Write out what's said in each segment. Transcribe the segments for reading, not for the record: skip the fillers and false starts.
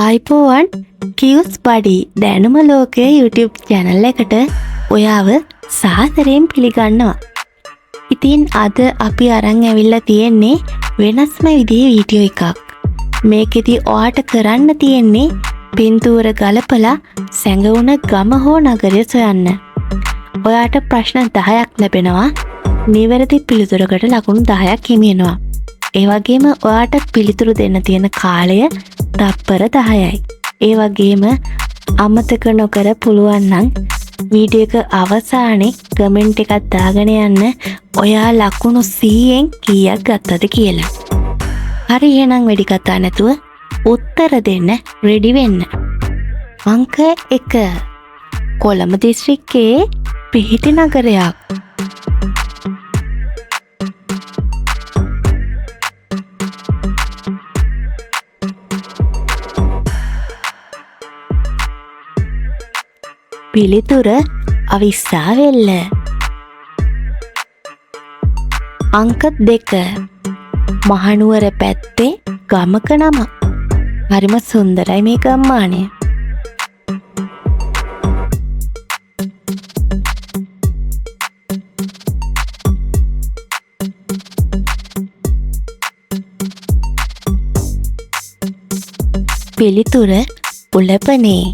ආයිබෝවන් කියුස් body දැනුම ලෝකයේ YouTube channel එකට ඔයාව සාදරයෙන් පිළිගන්නවා. ඉතින් අද අපි අරන් ඇවිල්ලා තියෙන්නේ වෙනස්ම විදිහේ වීඩියෝ එකක්. මේකෙදි ඔයාට කරන්න තියෙන්නේ පින්තූර ගලපලා සැඟවුණ ගම හෝ නගරය සොයන්න. ඔයාට ප්‍රශ්න 10ක් ලැබෙනවා. නිවැරදි පිළිතුරකට ලකුණු 10ක් හිමි වෙනවා. ඒ වගේම ඔයාට පිළිතුරු දෙන්න තියෙන කාලය තප්පර 10යි. ඒ වගේම අමතක නොකර පුළුවන් නම් වීඩියෝ එක අවසානයේ කමෙන්ට් එකක් දාගෙන යන්න ඔයා ලකුණු 100න් කීයක් ගත්තද කියලා. හරි එහෙනම් වැඩි කතා නැතුව උත්තර දෙන්න රෙඩි වෙන්න. අංක 1 කොළඹ දිස්ත්‍රික්කයේ පිහිටි නගරයක්. පිළිතුර අවිස්සාවෙල්ල. අංක 2 මහනුවර පැත්තේ ගමක නම. හරිම සුන්දරයි මේ ගම්මානය. පිළිතුර උලපනේ.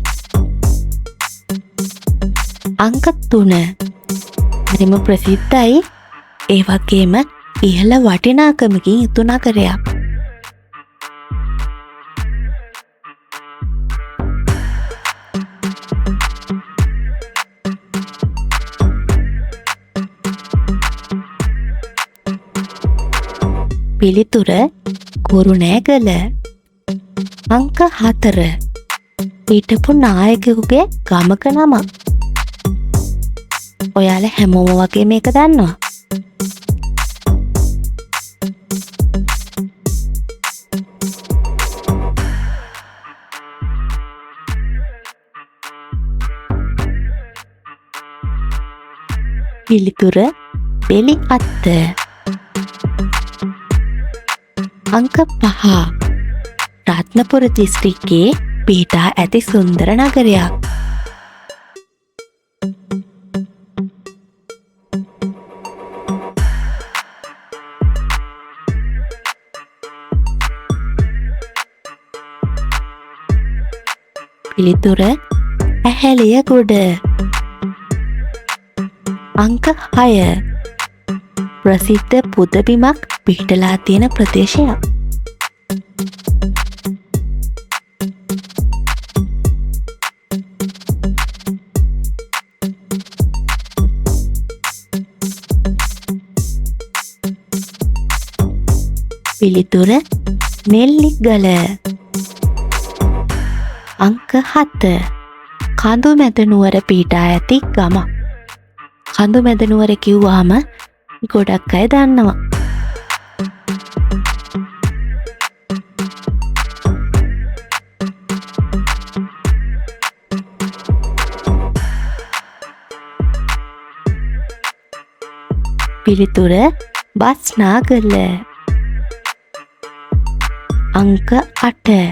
අංක 3 හරිම ප්‍රසිද්ධයි ඒ වගේම ඉහළ වටිනාකමකින් යුතු නගරයක්. පිළිතුර කුරුණෑගල. අංක 4 හිටපු නායකයෙකුගේ ගමක නමක්. ඔයාලා හැමෝම වගේ මේක දන්නවා. පිළිතුර බෙලි අත්ත. අංක 5 රත්නපුර දිස්ත්‍රික්කයේ පිහිටා ඇති සුන්දර නගරයක්. පිළිතුර ඇහැලියගොඩ. අංක 6 ප්‍රසිද්ධ පුදබිමක් පිහිටලා තියෙන ප්‍රදේශයක්. පිළිතුර නෙල්ලිගල. අංක 7 කඳුමැද නුවර පිහිටා ඇති ගමක්. කඳුමැද නුවර කිව්වහම ගොඩක් අය දන්නවා. පිළිතුර බස්නාගල. අංක 8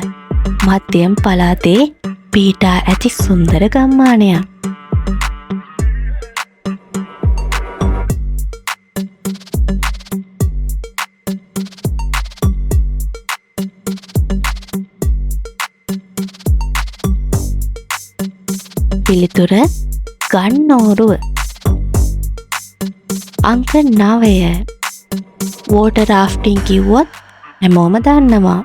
මධ්‍යම පළාතේ පිහිටා ඇති සුන්දර ගම්මානයක්. පිළිතුර ගන්නෝරුව. අංක 9 වෝටර් රාෆ්ටිං කිව්වොත් හැමෝම දන්නවා.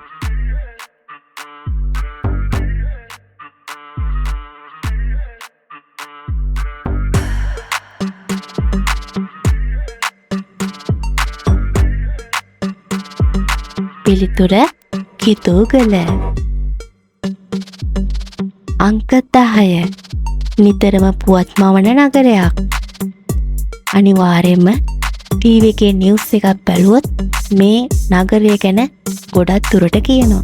පිළිතුර කිතුගල. අංක 10 නිතරම පුවත් මවන නගරයක්. අනිවාර්යයෙන්ම ටීවී එකේ නිවුස් එකක් බැලුවොත් මේ නගරය ගැන ගොඩක් දුරට කියනවා.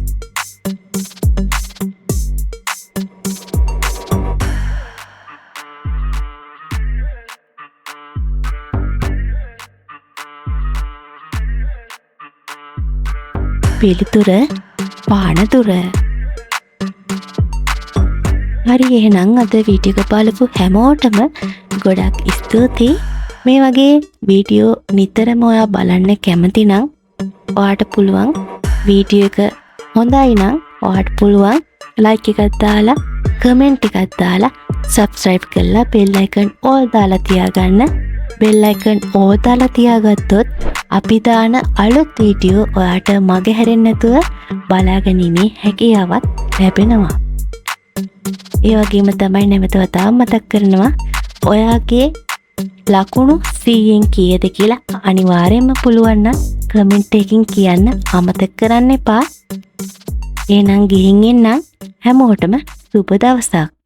පිළිතුර පානදුර. හරි එහෙනම් අද වීඩියෝ එක බලපු හැමෝටම ගොඩක් ස්තුතියි. මේ වගේ වීඩියෝ නිතරම ඔයා බලන්න කැමති නම් ඔයාට පුළුවන් වීඩියෝ එක හොඳයි නම් ඔයාට පුළුවන් ලයික් එකක් දාලා කමෙන්ට් එකක් දාලා සබ්ස්ක්‍රයිබ් කරලා බෙල් අයිකන් ඕල් දාලා තියාගන්න. බෙල් අයිකන් ඕල් දාලා තියාගත්තොත් අපි දාන අලුත් වීඩියෝ ඔයාට මගේ හැරෙන්නේ නැතුව බලාගැනීමේ හැකියාවක් ලැබෙනවා. ඒ වගේම තමයි නැවත වතාවක් මතක් කරනවා ඔයාගේ ලකුණු 100න් කීයද කියලා අනිවාර්යයෙන්ම පුළුවන් නම් කමෙන්ට් එකකින් කියන්න අමතක කරන්න එපා. එහෙනම් ගිහින් එන්නම්. හැමෝටම සුබ දවසක්.